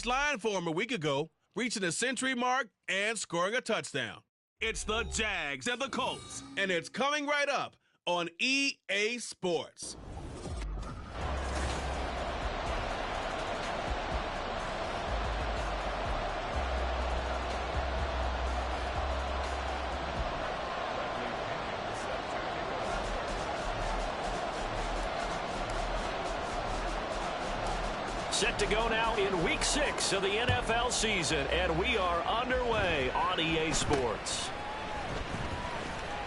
line for him a week ago, reaching the century mark and scoring a touchdown. It's the Jags and the Colts, and it's coming right up on EA Sports. Set to go now in Week 6 of the NFL season, and we are underway on EA Sports.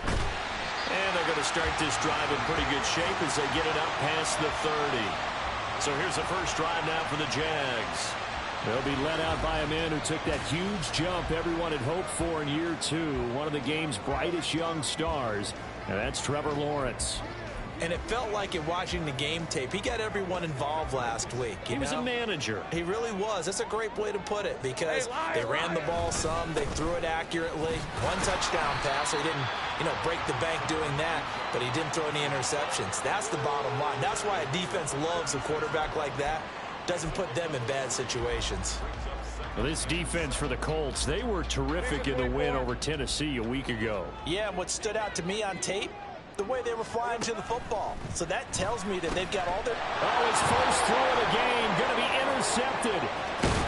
And they're going to start this drive in pretty good shape as they get it up past the 30. So here's the first drive now for the Jags. They'll be led out by a man who took that huge jump everyone had hoped for in year 2, one of the game's brightest young stars, and that's Trevor Lawrence. And it felt like in watching the game tape, he got everyone involved last week. He was a manager. He really was. That's a great way to put it because they ran the ball some. They threw it accurately. One touchdown pass. So he didn't, break the bank doing that, but he didn't throw any interceptions. That's the bottom line. That's why a defense loves a quarterback like that. Doesn't put them in bad situations. Well, this defense for the Colts, they were terrific in the win over Tennessee a week ago. Yeah, and what stood out to me on tape, the way they were flying to the football. So that tells me that they've got all their... Oh, his first throw of the game going to be intercepted.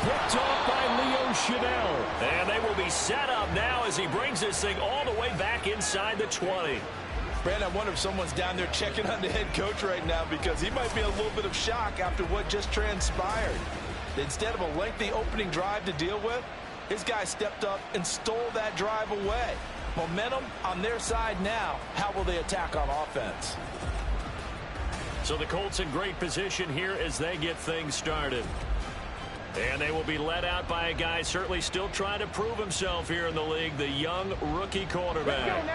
Picked off by Leo Chanel. And they will be set up now as he brings this thing all the way back inside the 20. Brandon, I wonder if someone's down there checking on the head coach right now because he might be in a little bit of shock after what just transpired. Instead of a lengthy opening drive to deal with, his guy stepped up and stole that drive away. Momentum on their side now. How will they attack on offense? So the Colts in great position here as they get things started. And they will be led out by a guy certainly still trying to prove himself here in the league, the young rookie quarterback.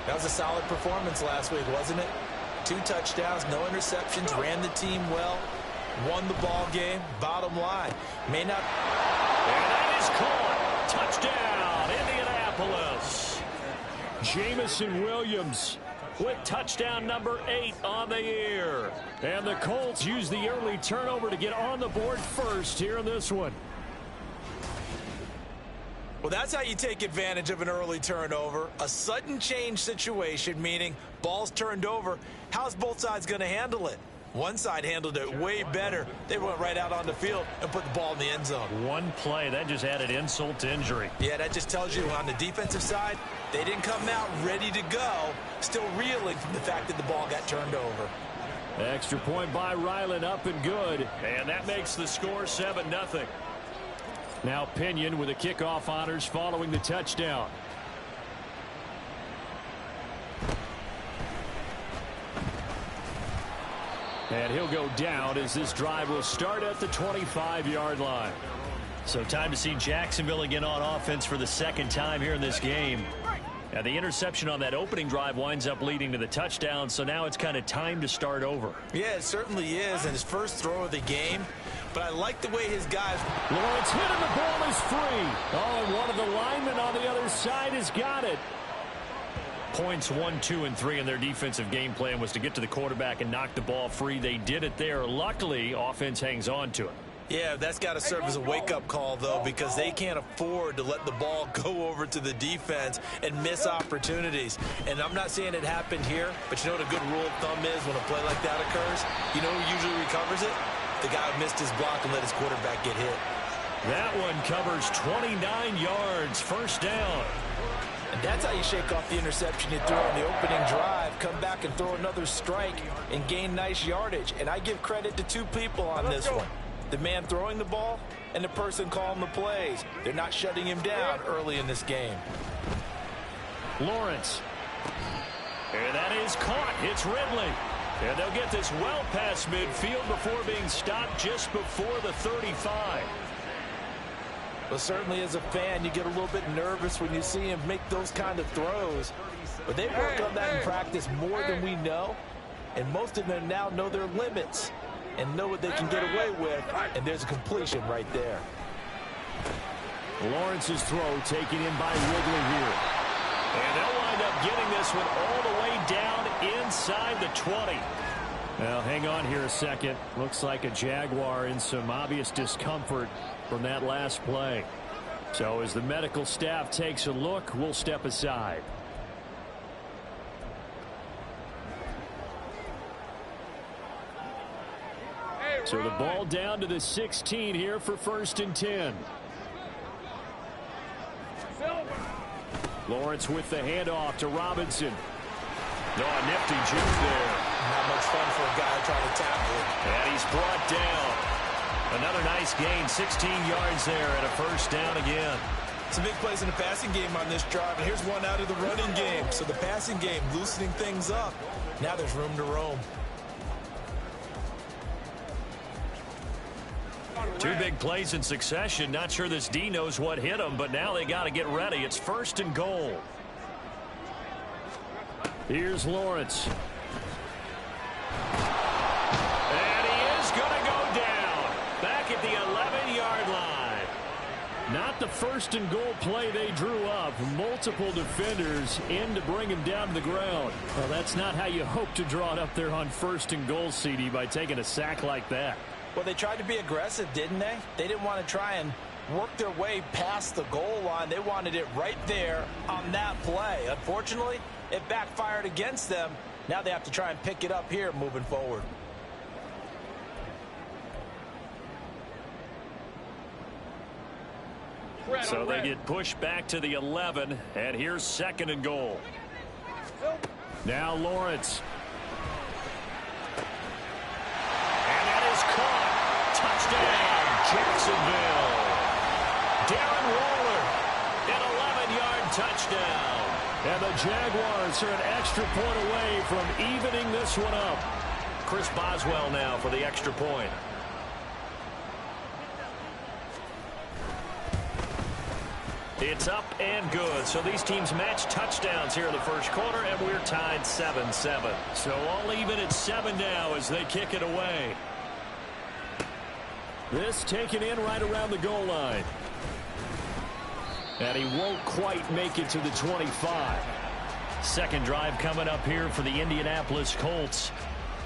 That was a solid performance last week, wasn't it? 2 touchdowns, no interceptions, ran the team well, won the ball game. Bottom line, may not... And that is caught. Touchdown, Indianapolis. Jamison Williams with touchdown number 8 on the year. And the Colts use the early turnover to get on the board first here in this one. Well, that's how you take advantage of an early turnover. A sudden change situation, meaning ball's turned over. How's both sides going to handle it? One side handled it way better. They went right out on the field and put the ball in the end zone. One play, that just added insult to injury. Yeah, that just tells you on the defensive side, they didn't come out ready to go, still reeling from the fact that the ball got turned over. Extra point by Ryland, up and good. And that makes the score 7-0. Now Pinion with the kickoff honors following the touchdown. And he'll go down as this drive will start at the 25-yard line. So time to see Jacksonville again on offense for the second time here in this game. Now the interception on that opening drive winds up leading to the touchdown, so now it's kind of time to start over. Yeah, it certainly is, and his first throw of the game. But I like the way his guys... Lawrence hit and the ball is free. Oh, and one of the linemen on the other side has got it. Points 1, 2, and 3 in their defensive game plan was to get to the quarterback and knock the ball free. They did it there. Luckily, offense hangs on to it. Yeah, that's got to serve as a wake-up call, though, because they can't afford to let the ball go over to the defense and miss opportunities. And I'm not saying it happened here, but you know what a good rule of thumb is when a play like that occurs? You know who usually recovers it? The guy who missed his block and let his quarterback get hit. That one covers 29 yards, first down. And that's how you shake off the interception you threw on the opening drive, come back and throw another strike and gain nice yardage. And I give credit to 2 people on this one. The man throwing the ball and the person calling the plays. They're not shutting him down early in this game. Lawrence. And that is caught. It's Ridley. And they'll get this well past midfield before being stopped just before the 35. Well, certainly as a fan, you get a little bit nervous when you see him make those kind of throws. But they work on that in practice more than we know. And most of them now know their limits and know what they can get away with. And there's a completion right there. Lawrence's throw taken in by Ridley here. And they'll wind up getting this one all the way down inside the 20. Well, hang on here a second. Looks like a Jaguar in some obvious discomfort from that last play. So as the medical staff takes a look, we'll step aside. So the ball down to the 16 here for 1st and 10. Lawrence with the handoff to Robinson. Oh, a nifty juke there. Not much fun for a guy trying to tackle it. And he's brought down. Another nice gain, 16 yards there and a 1st down again. Some big plays in the passing game on this drive, and here's one out of the running game. So the passing game loosening things up. Now there's room to roam. Two big plays in succession. Not sure this D knows what hit him, but now they got to get ready. It's 1st and goal. Here's Lawrence. And he is going to go down. Back at the 11-yard line. Not the 1st and goal play they drew up. Multiple defenders in to bring him down to the ground. Well, that's not how you hope to draw it up there on 1st and goal, CD, by taking a sack like that. Well, they tried to be aggressive, didn't they? They didn't want to try and work their way past the goal line. They wanted it right there on that play. Unfortunately, it backfired against them. Now they have to try and pick it up here moving forward. So they get pushed back to the 11, and here's 2nd and goal. Now Lawrence. And that is caught. Touchdown, Jacksonville. Darren Waller, an 11-yard touchdown. And the Jaguars are an extra point away from evening this one up. Chris Boswell now for the extra point. It's up and good. So these teams match touchdowns here in the 1st quarter, and we're tied 7-7. So all even at 7 now as they kick it away. This taken in right around the goal line. And he won't quite make it to the 25. 2nd drive coming up here for the Indianapolis Colts.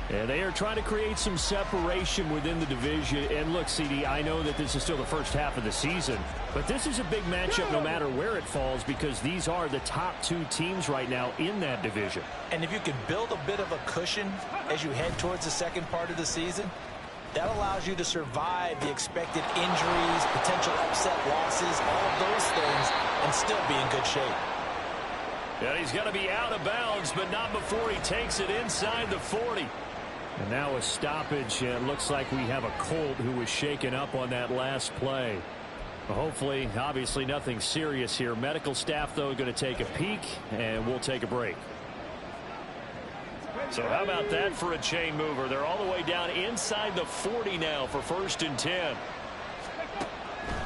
And they are trying to create some separation within the division. And look, CD, I know that this is still the 1st half of the season, but this is a big matchup no matter where it falls because these are the top 2 teams right now in that division. And if you can build a bit of a cushion as you head towards the 2nd part of the season, that allows you to survive the expected injuries, potential upset losses, all of those things, and still be in good shape. And he's going to be out of bounds, but not before he takes it inside the 40. And now a stoppage. It looks like we have a Colt who was shaken up on that last play. Hopefully, obviously nothing serious here. Medical staff, though, going to take a peek, and we'll take a break. So how about that for a chain mover? They're all the way down inside the 40 now for 1st and 10.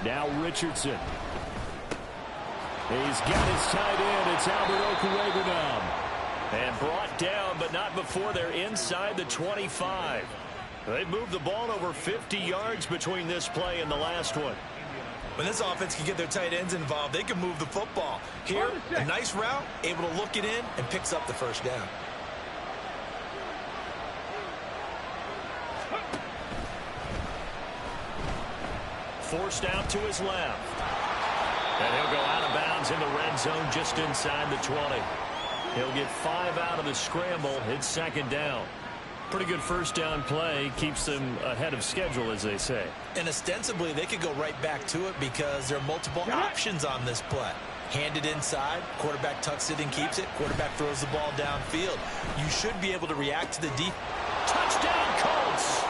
Now Richardson. He's got his tight end. It's Albert Okwuegbunam now. And brought down, but not before they're inside the 25. They moved the ball over 50 yards between this play and the last one. When this offense can get their tight ends involved, they can move the football. Here, a nice route, able to look it in, and picks up the 1st down. Forced out to his left. And he'll go out of bounds in the red zone just inside the 20. He'll get 5 out of the scramble. It's 2nd down. Pretty good 1st down play. Keeps them ahead of schedule, as they say. And ostensibly, they could go right back to it because there are multiple options on this play. Handed inside, quarterback tucks it and keeps it. Quarterback throws the ball downfield. You should be able to react to the deep. Touchdown, Colts!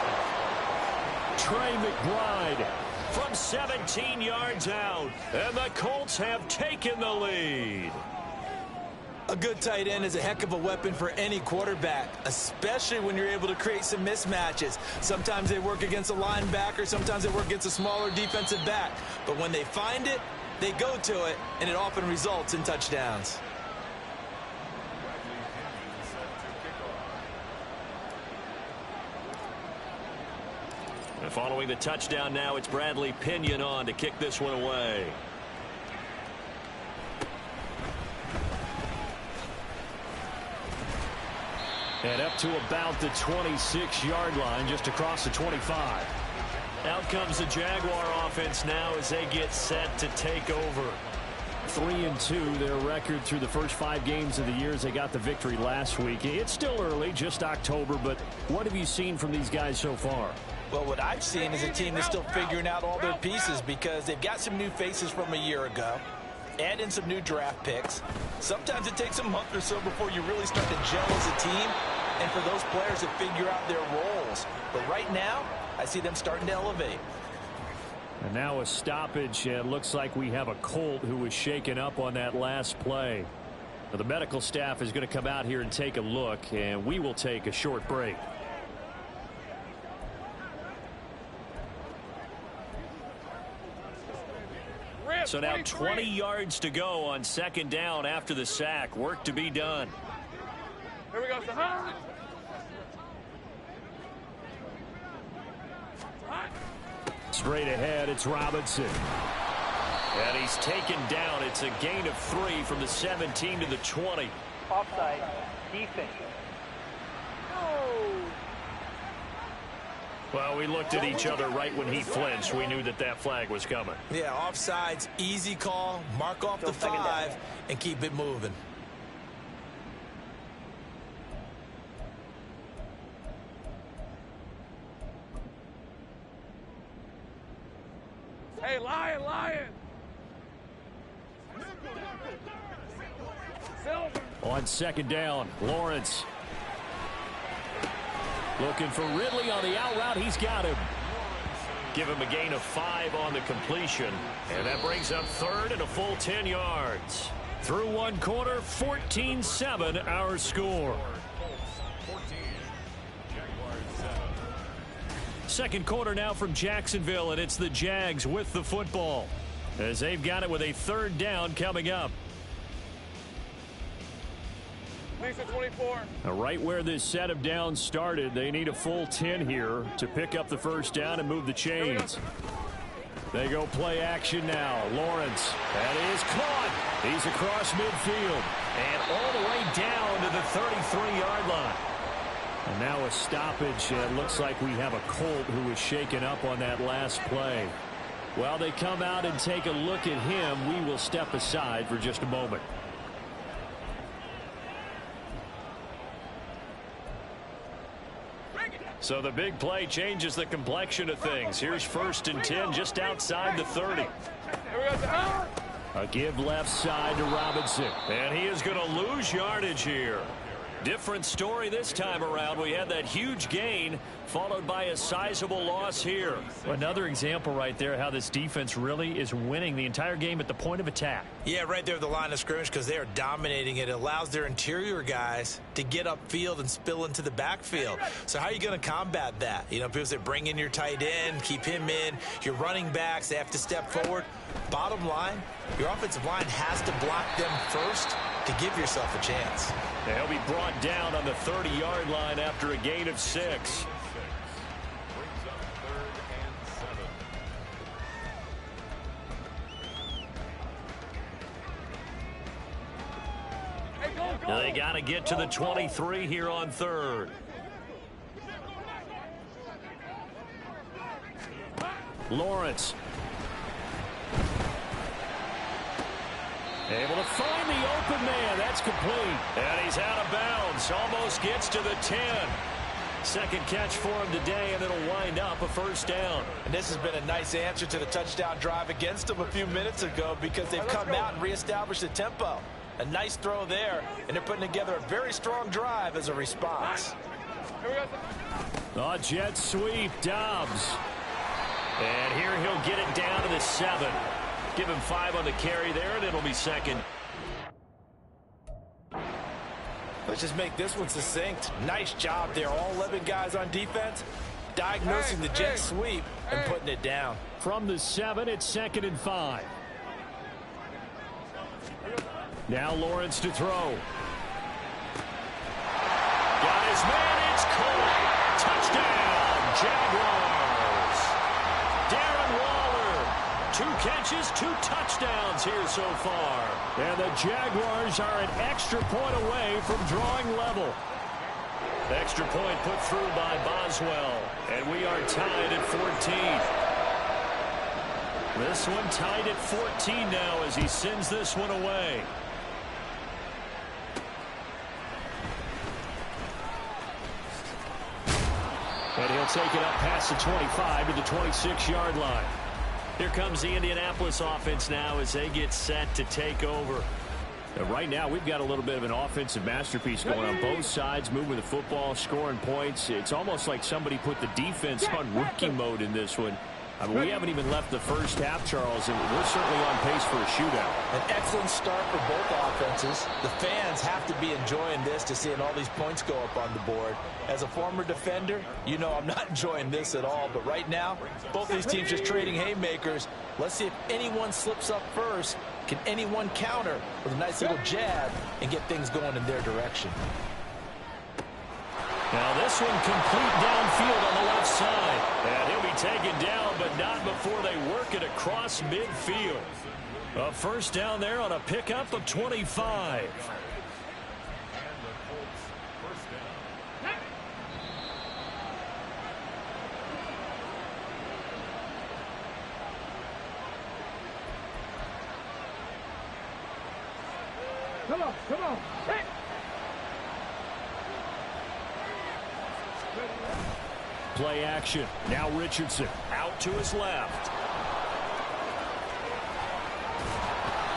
Trey McBride from 17 yards out. And the Colts have taken the lead. A good tight end is a heck of a weapon for any quarterback, especially when you're able to create some mismatches. Sometimes they work against a linebacker, sometimes they work against a smaller defensive back. But when they find it, they go to it, and it often results in touchdowns. And following the touchdown now, it's Bradley Pinion on to kick this one away. And up to about the 26-yard line, just across the 25. Out comes the Jaguar offense now as they get set to take over. 3-2, their record through the first 5 games of the year as they got the victory last week. It's still early, just October, but what have you seen from these guys so far? Well, what I've seen is a team that's still figuring out all their pieces because they've got some new faces from a year ago. Add in some new draft picks. Sometimes it takes a month or so before you really start to gel as a team and for those players to figure out their roles. But right now, I see them starting to elevate. And now a stoppage. It looks like we have a Colt who was shaken up on that last play. Now, the medical staff is going to come out here and take a look, and we will take a short break. So now 20 yards to go on second down after the sack. Work to be done. Here we go, Sahar. Straight ahead, it's Robinson. And he's taken down. It's a gain of 3 from the 17 to the 20. Offside. Defense. Well, we looked at each other right when he flinched. We knew that that flag was coming. Yeah, offsides, easy call. Mark off the 5 and keep it moving. Hey, Lion. On second down, Lawrence. Looking for Ridley on the out route. He's got him. Give him a gain of 5 on the completion. And that brings up third and a full 10 yards. Through one quarter, 14-7 our score. Second quarter now from Jacksonville, and it's the Jags with the football as they've got it with a third down coming up. Lisa 24. Now, right where this set of downs started, they need a full 10 here to pick up the first down and move the chains. They go play action now. Lawrence, that is caught. He's across midfield and all the way down to the 33-yard line. And now a stoppage. It looks like we have a Colt who was shaken up on that last play. While they come out and take a look at him, we will step aside for just a moment. So the big play changes the complexion of things. Here's first and 10 just outside the 30. A give left side to Robinson. And he is going to lose yardage here. Different story this time around. We had that huge gain followed by a sizable loss here. Another example right there how this defense really is winning the entire game at the point of attack. Yeah, right there at the line of scrimmage because they are dominating it. It allows their interior guys to get upfield and spill into the backfield. So how are you going to combat that? You know, people say bring in your tight end, keep him in. Your running backs, they have to step forward. Bottom line, your offensive line has to block them first to give yourself a chance. They'll be brought down on the 30-yard line after a gain of 6. They got to get to the 23 here on third. Lawrence. Able to find the open man. That's complete. And he's out of bounds. Almost gets to the 10. Second catch for him today, and it'll wind up a first down. And this has been a nice answer to the touchdown drive against them a few minutes ago because they've come out and reestablished the tempo. A nice throw there, and they're putting together a very strong drive as a response. The jet sweep, Dobbs. And here he'll get it down to the 7. Give him 5 on the carry there, and it'll be second. Let's just make this one succinct. Nice job there. All 11 guys on defense diagnosing the jet sweep and putting it down. From the 7, it's second and 5. Now Lawrence to throw. Got his man. It's caught. Touchdown, Jaguars. Darren Waller. 2 catches, 2 touchdowns here so far. And the Jaguars are an extra point away from drawing level. Extra point put through by Boswell. And we are tied at 14. This one tied at 14 now as he sends this one away. And he'll take it up past the 25 to the 26-yard line. Here comes the Indianapolis offense now as they get set to take over. Right now, we've got a little bit of an offensive masterpiece going on both sides, moving the football, scoring points. It's almost like somebody put the defense on rookie mode in this one. I mean, we haven't even left the first half, Charles, and we're certainly on pace for a shootout. An excellent start for both offenses. The fans have to be enjoying this to seeing all these points go up on the board. As a former defender, you know I'm not enjoying this at all. But right now, both these teams just trading haymakers. Let's see if anyone slips up first. Can anyone counter with a nice little jab and get things going in their direction? Now this one complete downfield on the left side. And he'll be taken down, but not before they work it across midfield. A first down there on a pickup of 25. Come on, come on. Hey. Play action. Now Richardson out to his left.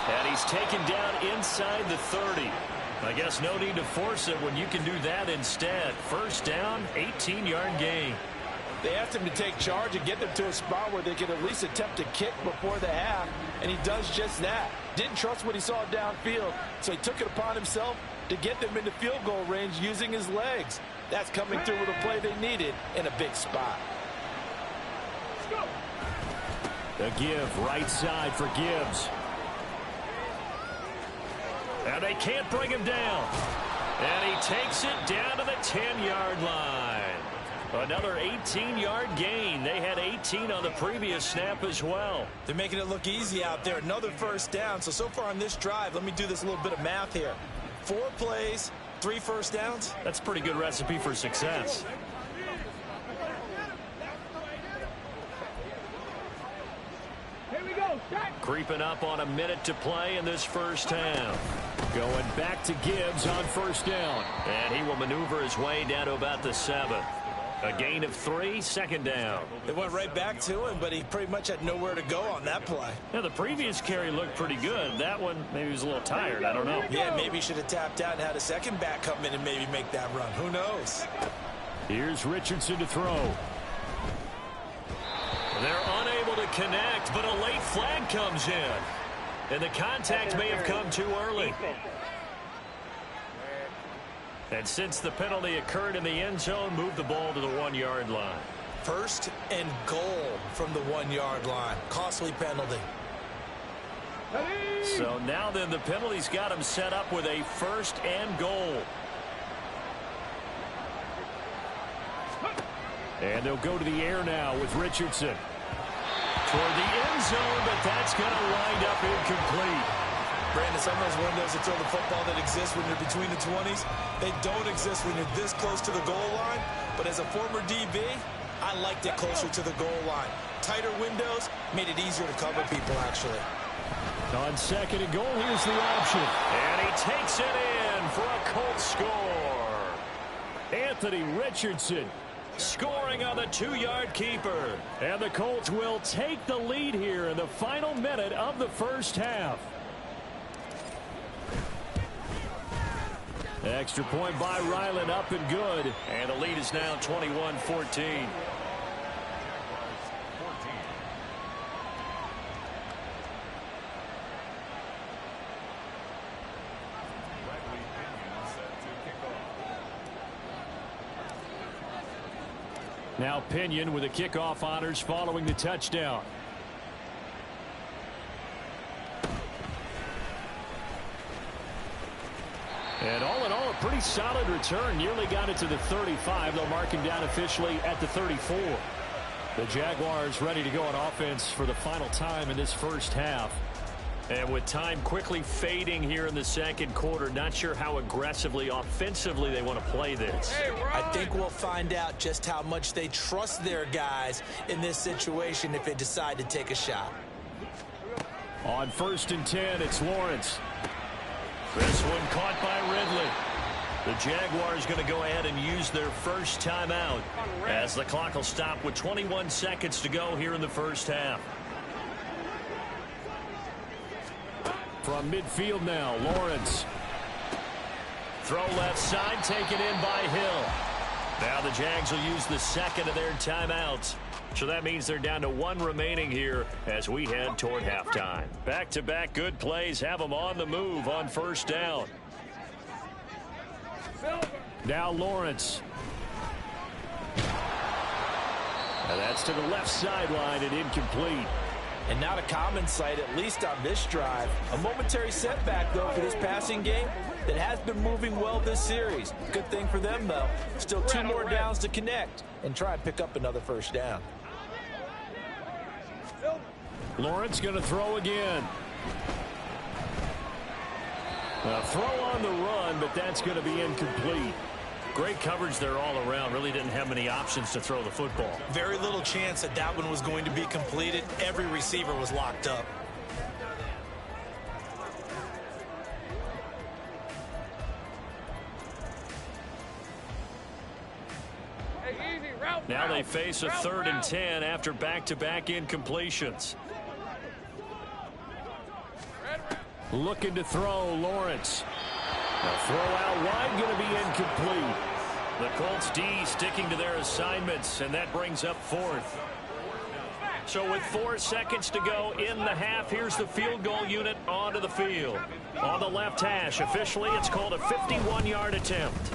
And he's taken down inside the 30. I guess no need to force it when you can do that instead. First down, 18-yard gain. They asked him to take charge and get them to a spot where they could at least attempt to kick before the half, and he does just that. Didn't trust what he saw downfield, so he took it upon himself to get them into field goal range using his legs. That's coming through with a play they needed in a big spot. The give right side for Gibbs. And they can't bring him down. And he takes it down to the 10-yard line. Another 18-yard gain. They had 18 on the previous snap as well. They're making it look easy out there. Another first down. So far on this drive, let me do this little bit of math here. 4 plays, 3 first downs. That's a pretty good recipe for success. Here we go. Creeping up on a minute to play in this first half. Going back to Gibbs on first down. And he will maneuver his way down to about the 7. A gain of 3, second down. They went right back to him, but he pretty much had nowhere to go on that play. Now, the previous carry looked pretty good. That one, maybe he was a little tired. I don't know. Yeah, maybe he should have tapped out and had a second back come in and maybe make that run. Who knows? Here's Richardson to throw. They're unable to connect, but a late flag comes in. And the contact may have come too early. And since the penalty occurred in the end zone, move the ball to the 1-yard line. First and goal from the 1-yard line. Costly penalty. So now then the penalty's got him set up with a first and goal. And they'll go to the air now with Richardson. Toward the end zone, but that's going to wind up incomplete. Brandon, some of those windows to throw the football that exist when you're between the 20s, they don't exist when you're this close to the goal line. But as a former DB, I liked it closer to the goal line. Tighter windows made it easier to cover people, actually. On second and goal, here's the option. And he takes it in for a Colts score. Anthony Richardson scoring on the 2-yard keeper. And the Colts will take the lead here in the final minute of the first half. Extra point by Ryland, up and good. And the lead is now 21-14. Now Pinion with the kickoff honors following the touchdown. And all in all, a pretty solid return. Nearly got it to the 35. They'll mark him down officially at the 34. The Jaguars ready to go on offense for the final time in this first half. And with time quickly fading here in the second quarter, not sure how aggressively, offensively they want to play this. I think we'll find out just how much they trust their guys in this situation if they decide to take a shot. On 1st and 10, it's Lawrence. This one caught by Ridley. The Jaguars going to go ahead and use their first timeout as the clock will stop with 21 seconds to go here in the first half. From midfield now, Lawrence. Throw left side, taken in by Hill. Now the Jags will use the second of their timeouts. So that means they're down to one remaining here as we head toward halftime. Back-to-back good plays have them on the move on 1st down. Now Lawrence. Now that's to the left sideline and incomplete. And not a common sight, at least on this drive. A momentary setback, though, for this passing game that has been moving well this series. Good thing for them, though. Still 2 more downs to connect and try and pick up another 1st down. Lawrence going to throw again. A throw on the run, but that's going to be incomplete. Great coverage there all around. Really didn't have many options to throw the football. Very little chance that that one was going to be completed. Every receiver was locked up. Now they face a 3rd and 10 after back-to-back incompletions. Looking to throw, Lawrence. The throw out wide going to be incomplete. The Colts D sticking to their assignments, and that brings up 4th. So with 4 seconds to go in the half, here's the field goal unit onto the field. On the left hash, officially it's called a 51-yard attempt.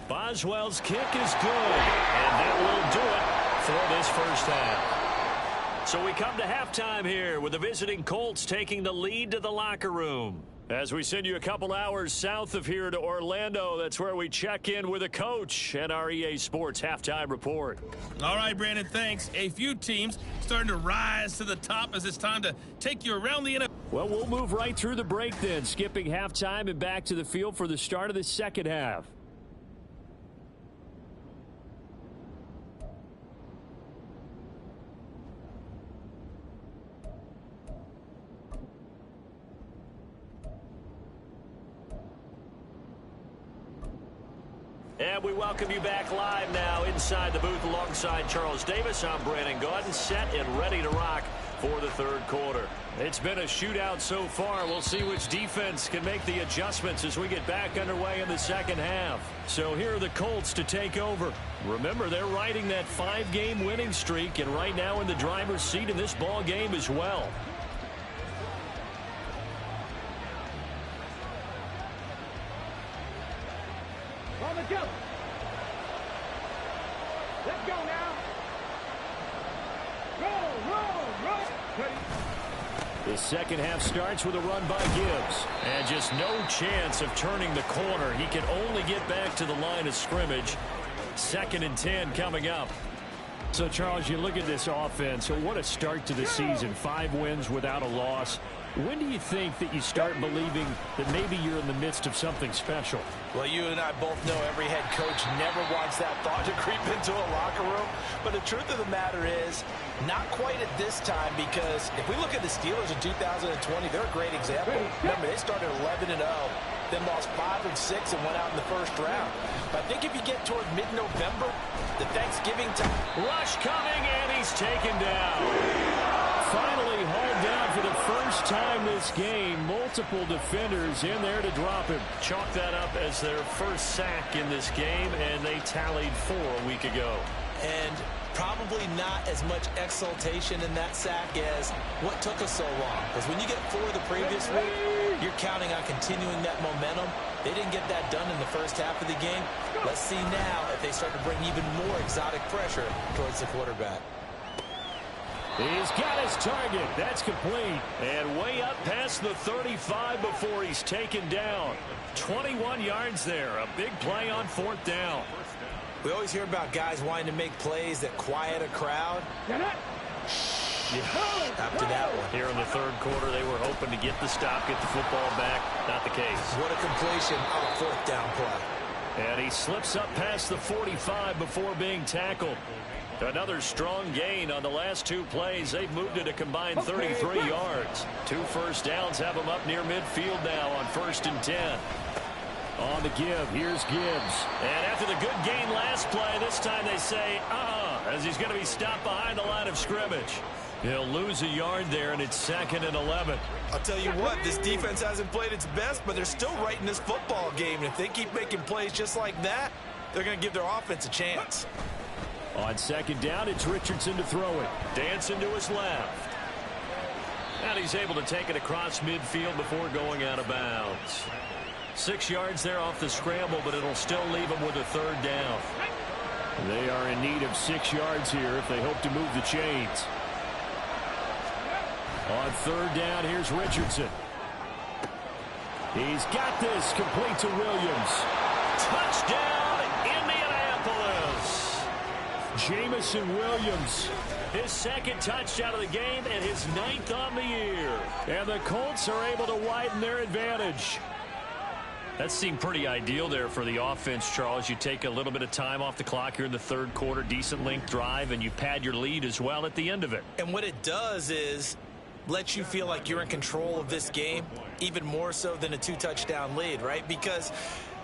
Boswell's kick is good, and that will do it for this first half. So we come to halftime here with the visiting Colts taking the lead to the locker room. As we send you a couple hours south of here to Orlando, that's where we check in with a coach and our EA Sports Halftime Report. All right, Brandon, thanks. A few teams starting to rise to the top as it's time to take you around the NFL. Well, we'll move right through the break then, skipping halftime and back to the field for the start of the second half. And we welcome you back live now inside the booth alongside Charles Davis. I'm Brandon Gaudin, set and ready to rock for the 3rd quarter. It's been a shootout so far. We'll see which defense can make the adjustments as we get back underway in the second half. So here are the Colts to take over. Remember, they're riding that 5-game winning streak, and right now in the driver's seat in this ball game as well. On the jump. Let's go now. Roll. The second half starts with a run by Gibbs. And just no chance of turning the corner. He can only get back to the line of scrimmage. 2nd and 10 coming up. So, Charles, you look at this offense. So what a start to the season. 5 wins without a loss. When do you think that you start believing that maybe you're in the midst of something special? Well, you and I both know every head coach never wants that thought to creep into a locker room. But the truth of the matter is, not quite at this time, because if we look at the Steelers in 2020, they're a great example. Remember, they started 11-0, then lost 5 of 6 and went out in the 1st round. But I think if you get toward mid-November, the Thanksgiving time. Rush coming, and he's taken down. Finally hauled down for the first time this game. Multiple defenders in there to drop him. Chalk that up as their first sack in this game, and they tallied 4 a week ago. And probably not as much exultation in that sack as what took us so long. Because when you get 4 the previous week, you're counting on continuing that momentum. They didn't get that done in the first half of the game. Let's see now if they start to bring even more exotic pressure towards the quarterback. He's got his target. That's complete. And way up past the 35 before he's taken down. 21 yards there. A big play on 4th down. We always hear about guys wanting to make plays that quiet a crowd. After that one. Here in the third quarter, they were hoping to get the stop, get the football back. Not the case. What a completion on a fourth down play. And he slips up past the 45 before being tackled. Another strong gain on the last two plays. They've moved it a combined 33 yards. 2 first downs have them up near midfield now on 1st and 10. On the give, here's Gibbs. And after the good gain last play, this time they say, as he's going to be stopped behind the line of scrimmage. He'll lose a yard there, and it's 2nd and 11. I'll tell you what, this defense hasn't played its best, but they're still right in this football game. And if they keep making plays just like that, they're going to give their offense a chance. On 2nd down, it's Richardson to throw it. Dancing to his left. And he's able to take it across midfield before going out of bounds. 6 yards there off the scramble, but it'll still leave him with a 3rd down. They are in need of 6 yards here if they hope to move the chains. On 3rd down, here's Richardson. He's got this, complete to Williams. Touchdown, Indianapolis. Jamison Williams, his 2nd touchdown of the game and his 9th on the year. And the Colts are able to widen their advantage. That seemed pretty ideal there for the offense, Charles. You take a little bit of time off the clock here in the third quarter, decent length drive, and you pad your lead as well at the end of it. And what it does is let you feel like you're in control of this game, even more so than a 2-touchdown lead, right? Because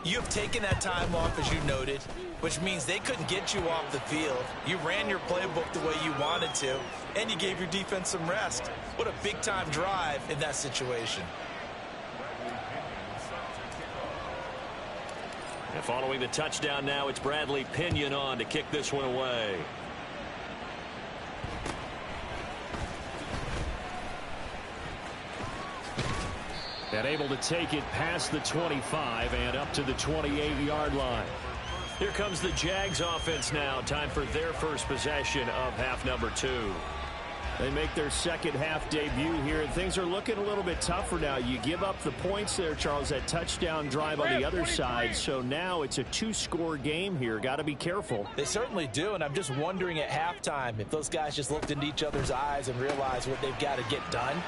you have taken that time off, as you noted, which means they couldn't get you off the field. You ran your playbook the way you wanted to, and you gave your defense some rest. What a big-time drive in that situation. And following the touchdown now, it's Bradley Pinion on to kick this one away. And able to take it past the 25 and up to the 28-yard line. Here comes the Jags offense now. Time for their first possession of half number 2. They make their second half debut here, and things are looking a little bit tougher now. You give up the points there, Charles, that touchdown drive on the other side. So now it's a 2-score game here. Got to be careful. They certainly do, and I'm just wondering at halftime if those guys just looked into each other's eyes and realized what they've got to get done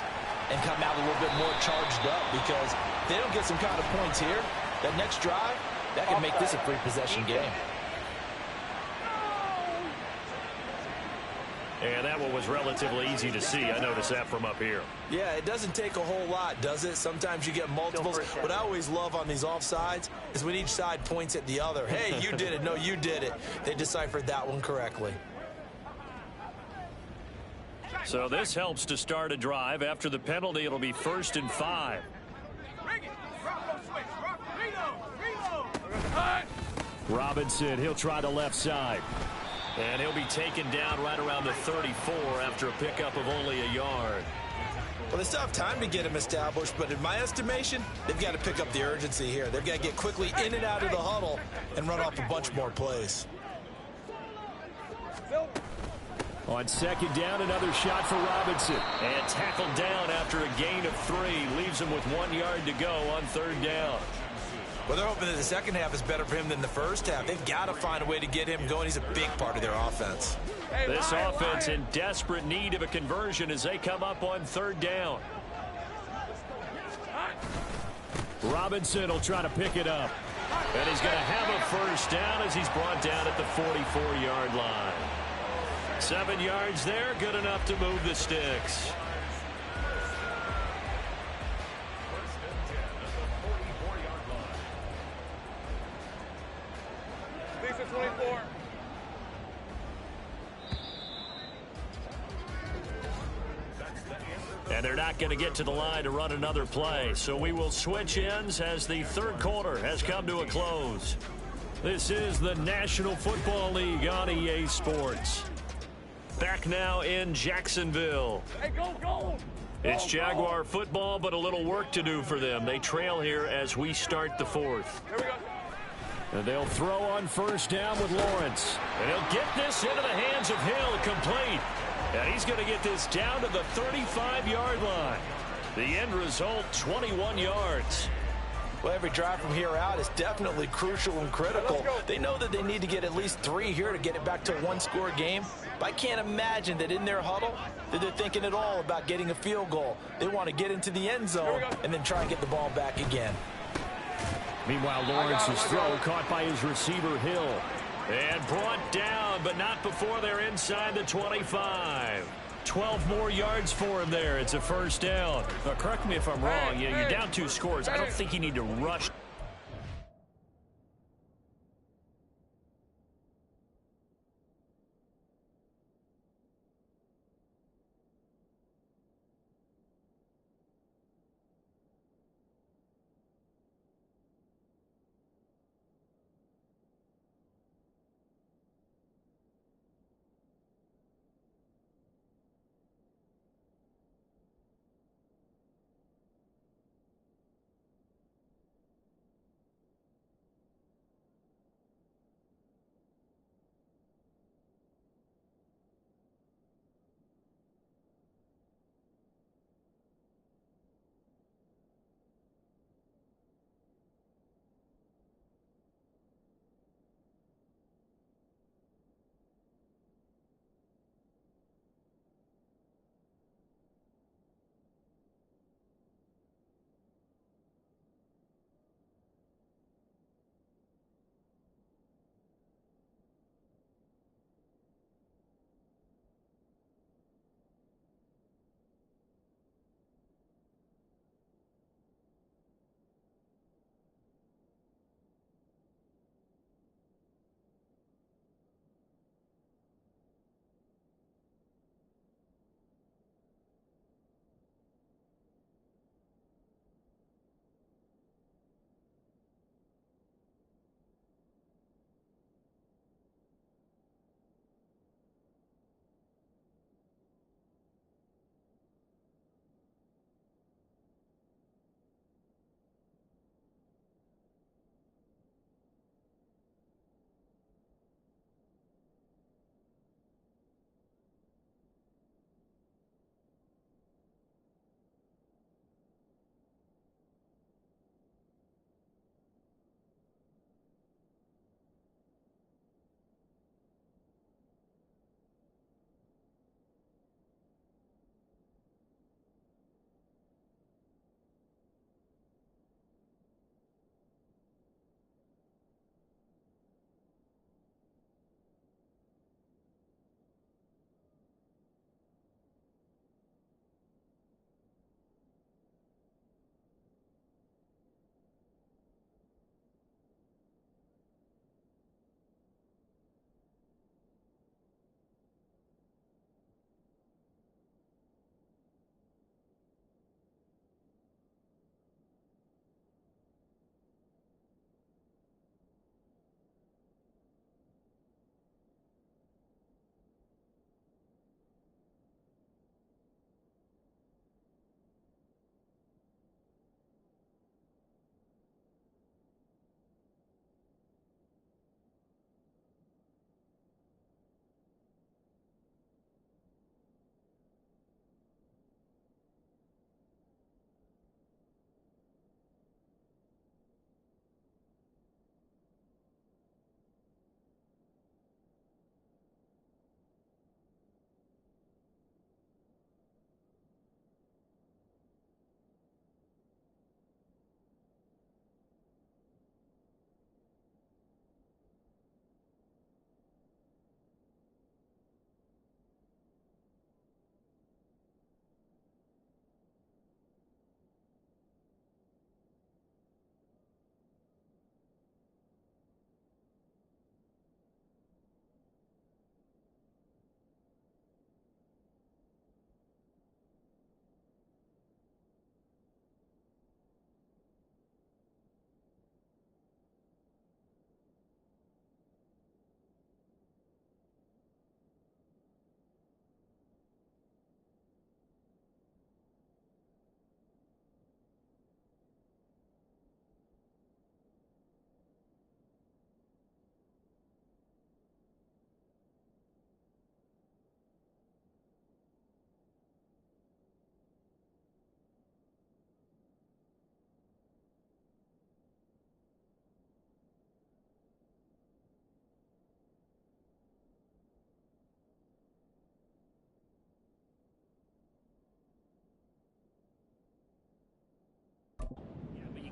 and come out a little bit more charged up, because if they don't get some kind of points here, that next drive, that can make this a 3-possession game. And that one was relatively easy to see. I noticed that from up here. Yeah, it doesn't take a whole lot, does it? Sometimes you get multiples. What I always love on these offsides is when each side points at the other. Hey, you did it. No, you did it. They deciphered that one correctly. So this helps to start a drive. After the penalty, it'll be 1st and 5. Robinson, he'll try the left side. And he'll be taken down right around the 34 after a pickup of only a yard. Well, they still have time to get him established, but in my estimation, they've got to pick up the urgency here. They've got to get quickly in and out of the huddle and run off a bunch more plays. On 2nd down, another shot for Robinson. And tackled down after a gain of 3. Leaves him with 1 yard to go on 3rd down. Well, they're hoping that the second half is better for him than the first half. They've got to find a way to get him going. He's a big part of their offense. This offense in desperate need of a conversion as they come up on 3rd down. Robinson will try to pick it up. And he's going to have a 1st down as he's brought down at the 44-yard line. 7 yards there, good enough to move the sticks. And they're not going to get to the line to run another play. So we will switch ends as the third quarter has come to a close. This is the National Football League on EA Sports. Back now in Jacksonville. Hey, go! It's Jaguar football, but a little work to do for them. They trail here as we start the fourth. Here we go. And they'll throw on 1st down with Lawrence. And he'll get this into the hands of Hill, complete. And he's going to get this down to the 35-yard line. The end result, 21 yards. Well, every drive from here out is definitely crucial and critical. They know that they need to get at least 3 here to get it back to a 1-score game. I can't imagine that in their huddle that they're thinking at all about getting a field goal. They want to get into the end zone and then try and get the ball back again. Meanwhile, Lawrence's throw caught by his receiver, Hill. And brought down, but not before they're inside the 25. 12 more yards for him there. It's a first down. Correct me if I'm wrong. You're down 2 scores. I don't think you need to rush.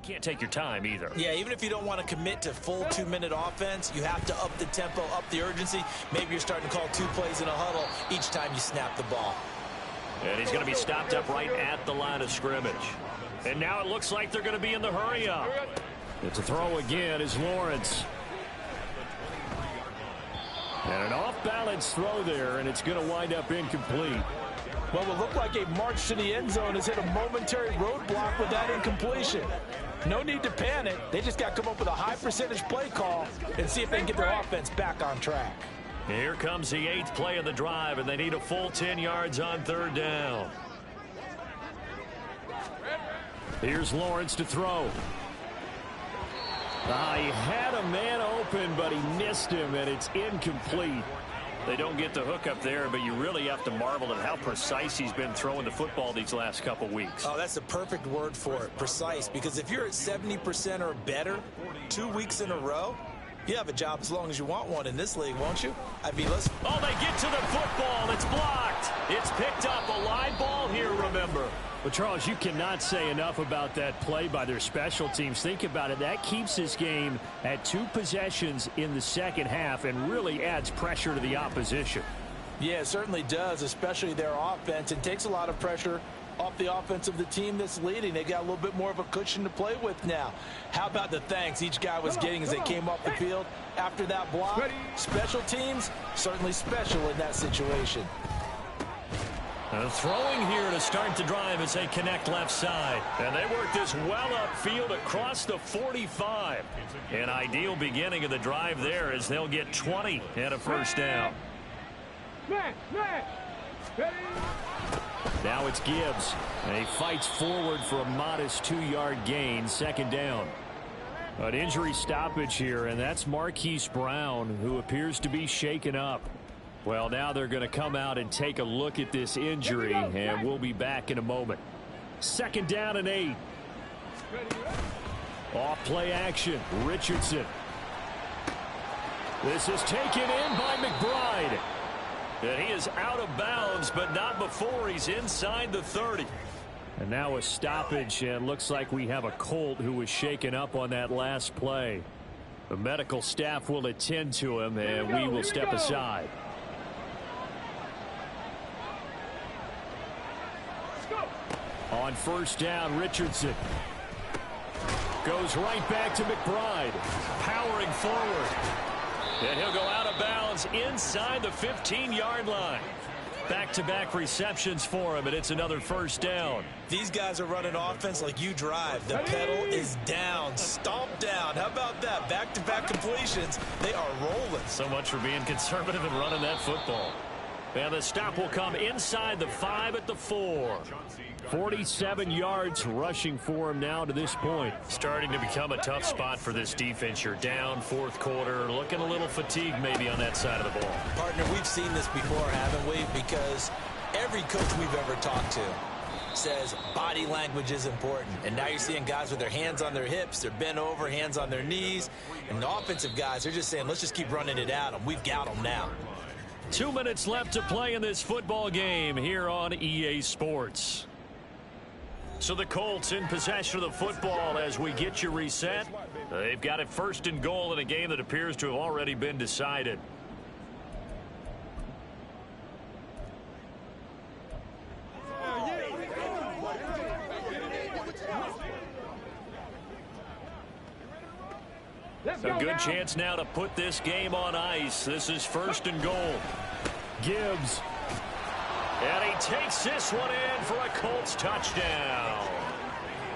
can't take your time either. Yeah, even if you don't want to commit to full 2-minute offense, you have to up the tempo, up the urgency. Maybe you're starting to call 2 plays in a huddle each time you snap the ball. And he's going to be stopped up right at the line of scrimmage. And now it looks like they're going to be in the hurry up. It's a throw again is Lawrence. And an off-balance throw there, and it's going to wind up incomplete. Well, it looked like a march to the end zone has hit a momentary roadblock with that incompletion. No need to panic. They just got to come up with a high percentage play call and see if they can get their offense back on track. Here comes the 8th play of the drive, and they need a full 10 yards on 3rd down. Here's Lawrence to throw. He had a man open, but he missed him, and it's incomplete. They don't get the hook up there, but you really have to marvel at how precise he's been throwing the football these last couple weeks. Oh, that's the perfect word for it, precise, because if you're at 70% or better 2 weeks in a row, you have a job as long as you want one in this league, won't you? I mean, let's... Oh, they get to the football. It's blocked. It's picked up. A live ball here, remember. Well, Charles, you cannot say enough about that play by their special teams. Think about it. That keeps this game at 2 possessions in the second half and really adds pressure to the opposition. Yeah, it certainly does, especially their offense. It takes a lot of pressure off the offense of the team that's leading. They got a little bit more of a cushion to play with now. How about the thanks each guy was getting as they came off the field after that block? Special teams, certainly special in that situation. Throwing here to start the drive as they connect left side. And they work this well upfield across the 45. An ideal beginning of the drive there as they'll get 20 and a first down. Now it's Gibbs, and he fights forward for a modest 2-yard gain, 2nd down. An injury stoppage here, and that's Marquise Brown, who appears to be shaken up. Well, now they're going to come out and take a look at this injury, and we'll be back in a moment. 2nd down and 8. Off play action, Richardson. This is taken in by McBride. And he is out of bounds, but not before he's inside the 30. And now a stoppage, and looks like we have a Colt who was shaken up on that last play. The medical staff will attend to him, and we will step aside. On 1st down, Richardson goes right back to McBride, powering forward. And he'll go out of bounds inside the 15-yard line. Back-to-back receptions for him, and it's another 1st down. These guys are running offense like you drive. The pedal is down, stomp down. How about that? Back-to-back completions. They are rolling. So much for being conservative and running that football. And the stop will come inside the 5 at the 4. 47 yards rushing for him now to this point. Starting to become a tough spot for this defense. You're down 4th quarter, looking a little fatigued maybe on that side of the ball. Partner, we've seen this before, haven't we? Because every coach we've ever talked to says body language is important. And now you're seeing guys with their hands on their hips, they're bent over, hands on their knees. And the offensive guys, they're just saying, let's just keep running it at them. We've got them now. 2 minutes left to play in this football game here on EA Sports. So the Colts in possession of the football as we get you reset. They've got it 1st and goal in a game that appears to have already been decided. A good chance now to put this game on ice. This is 1st and goal. Gibbs. And he takes this one in for a Colts touchdown.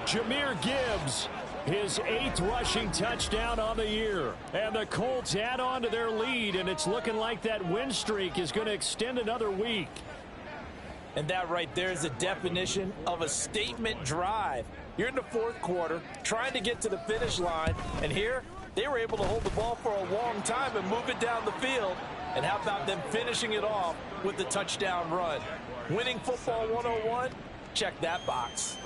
Jahmyr Gibbs, his 8th rushing touchdown on the year. And the Colts add on to their lead, and it's looking like that win streak is going to extend another week. And that right there is the definition of a statement drive. You're in the 4th quarter, trying to get to the finish line, and here they were able to hold the ball for a long time and move it down the field. And how about them finishing it off with the touchdown run? Winning football 101? Check that box.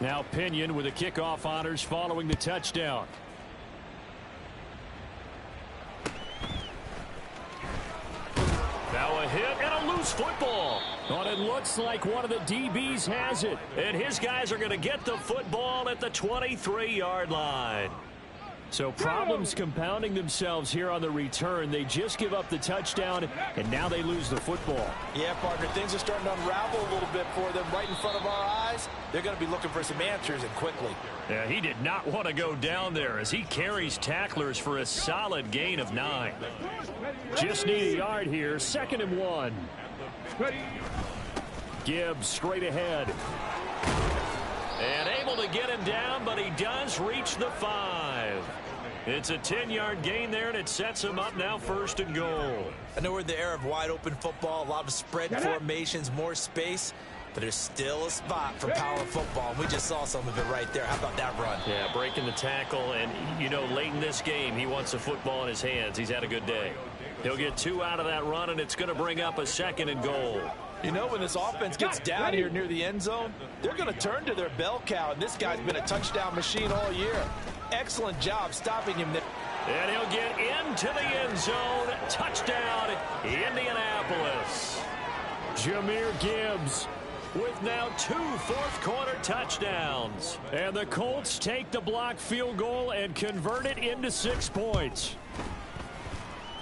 Now Pinion with the kickoff honors following the touchdown. Now a hit and a loose football. But it looks like one of the DBs has it. And his guys are going to get the football at the 23-yard line. So problems compounding themselves here on the return. They just give up the touchdown, and now they lose the football. Yeah, partner, things are starting to unravel a little bit for them right in front of our eyes. They're going to be looking for some answers, and quickly. Yeah, he did not want to go down there as he carries tacklers for a solid gain of 9. Just need a yard here. 2nd and 1. Gibbs straight ahead. And able to get him down, but he does reach the 5. It's a 10-yard gain there, and it sets him up now 1st and goal. I know we're in the era of wide-open football, a lot of spread formations, more space, but there's still a spot for power football, and we just saw some of it right there. How about that run? Yeah, breaking the tackle, and, you know, late in this game, he wants the football in his hands. He's had a good day. He'll get 2 out of that run, and it's going to bring up a 2nd and goal. You know, when this offense gets down here near the end zone, they're going to turn to their bell cow, and this guy's been a touchdown machine all year. Excellent job stopping him there. And he'll get into the end zone. Touchdown, Indianapolis. Jahmyr Gibbs with now 2 fourth-quarter touchdowns. And the Colts take the blocked field goal and convert it into 6 points.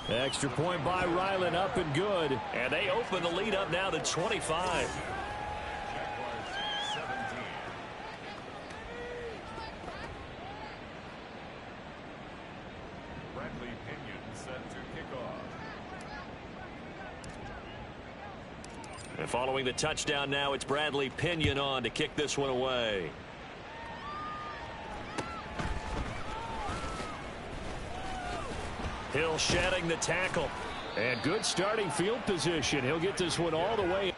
Extra point by Ryland, up and good. And they open the lead up now to 25. Bradley Pinion set to kick off. And following the touchdown now, it's Bradley Pinion on to kick this one away. Hill shedding the tackle. And good starting field position. He'll get this one all the way.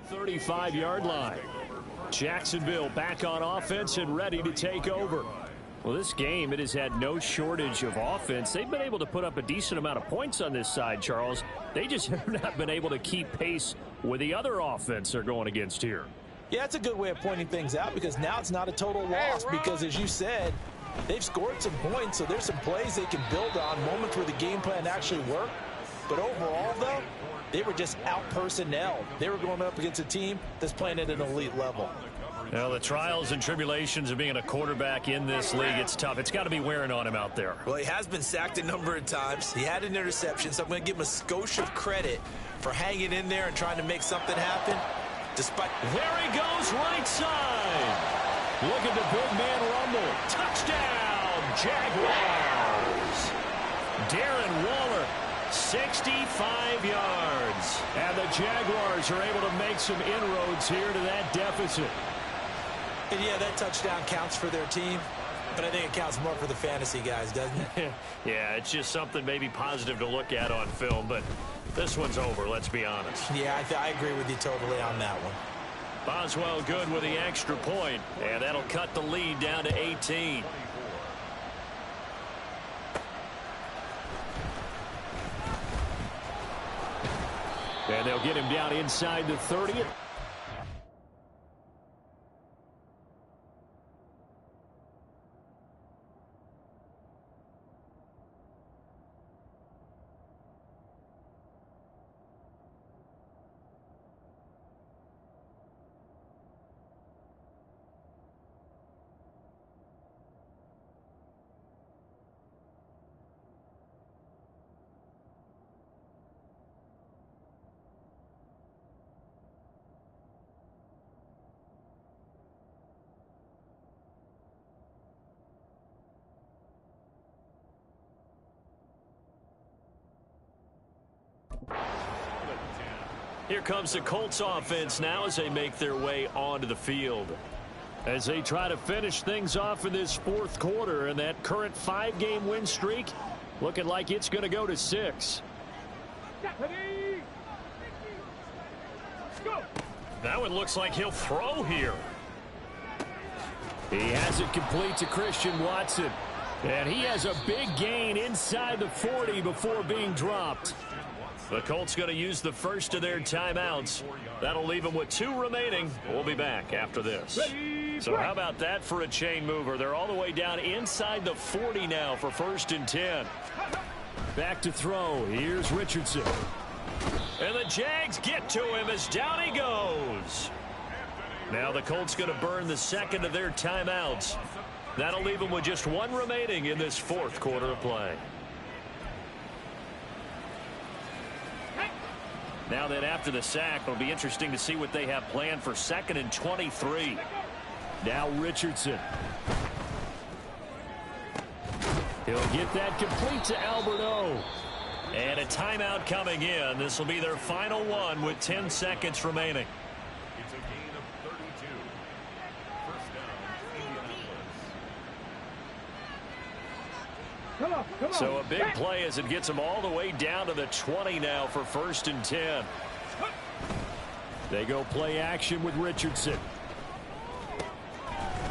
35-yard line. Jacksonville back on offense and ready to take over. Well, this game, it has had no shortage of offense. They've been able to put up a decent amount of points on this side, Charles. They just have not been able to keep pace with the other offense they're going against here. Yeah, that's a good way of pointing things out because now it's not a total loss because, as you said, they've scored some points, so there's some plays they can build on, moments where the game plan actually worked. But overall, though, they were just out-personnel. They were going up against a team that's playing at an elite level. Well, the trials and tribulations of being a quarterback in this league, it's tough. It's got to be wearing on him out there. Well, he has been sacked a number of times. He had an interception, so I'm going to give him a skosh of credit for hanging in there and trying to make something happen. Despite there he goes, right side. Look at the big man rumble. Touchdown, Jaguars. Darren Waller, 65 yards. And the Jaguars are able to make some inroads here to that deficit. And yeah, that touchdown counts for their team, but I think it counts more for the fantasy guys, doesn't it? Yeah, it's just something maybe positive to look at on film, but this one's over, let's be honest. Yeah, I agree with you totally on that one. Boswell good with the extra point, and that'll cut the lead down to 18. And they'll get him down inside the 30. Here comes the Colts offense now as they make their way onto the field. As they try to finish things off in this fourth quarter, and that current 5-game win streak looking like it's going to go to 6. That one looks like he'll throw here. He has it complete to Christian Watson. And he has a big gain inside the 40 before being dropped. The Colts going to use the first of their timeouts. That'll leave them with 2 remaining. We'll be back after this. So how about that for a chain mover? They're all the way down inside the 40 now for 1st and 10. Back to throw. Here's Richardson. And the Jags get to him as down he goes. Now the Colts going to burn the second of their timeouts. That'll leave them with just 1 remaining in this fourth quarter of play. Now that after the sack, it'll be interesting to see what they have planned for 2nd and 23. Now Richardson. He'll get that complete to Alberto. And a timeout coming in. This will be their final one with 10 seconds remaining. It's a gain of 32. First down, Indianapolis. Come on. So a big play as it gets them all the way down to the 20 now for 1st and 10. They go play action with Richardson.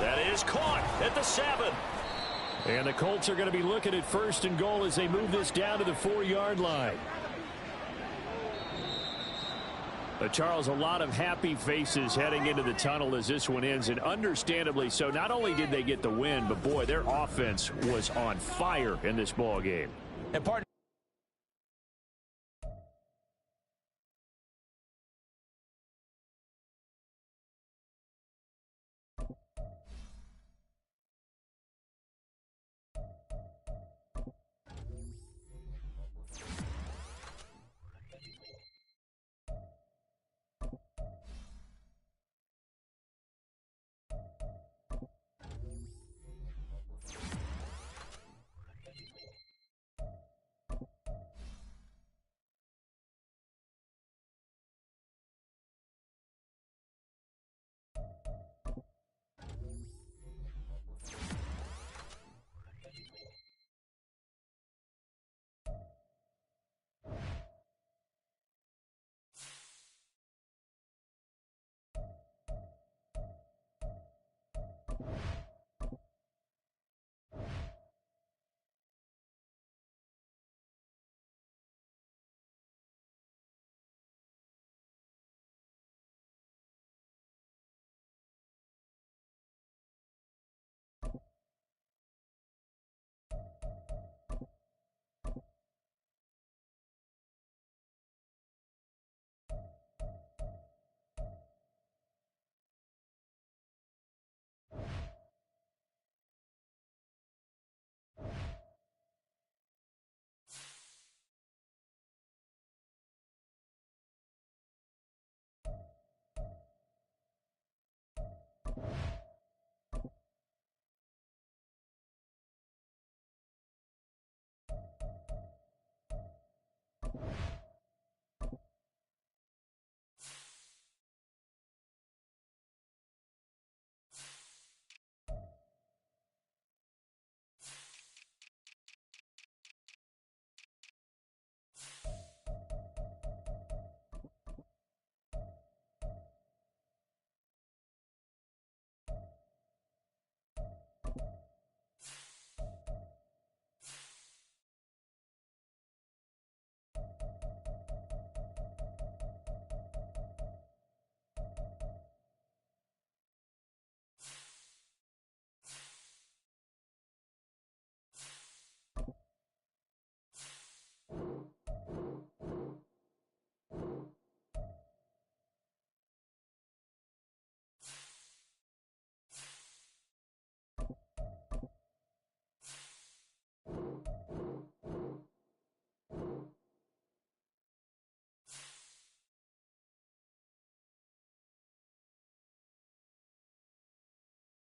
That is caught at the 7. And the Colts are going to be looking at 1st and goal as they move this down to the 4-yard line. But Charles, a lot of happy faces heading into the tunnel as this one ends, and understandably so. Not only did they get the win, but boy, their offense was on fire in this ball game. And part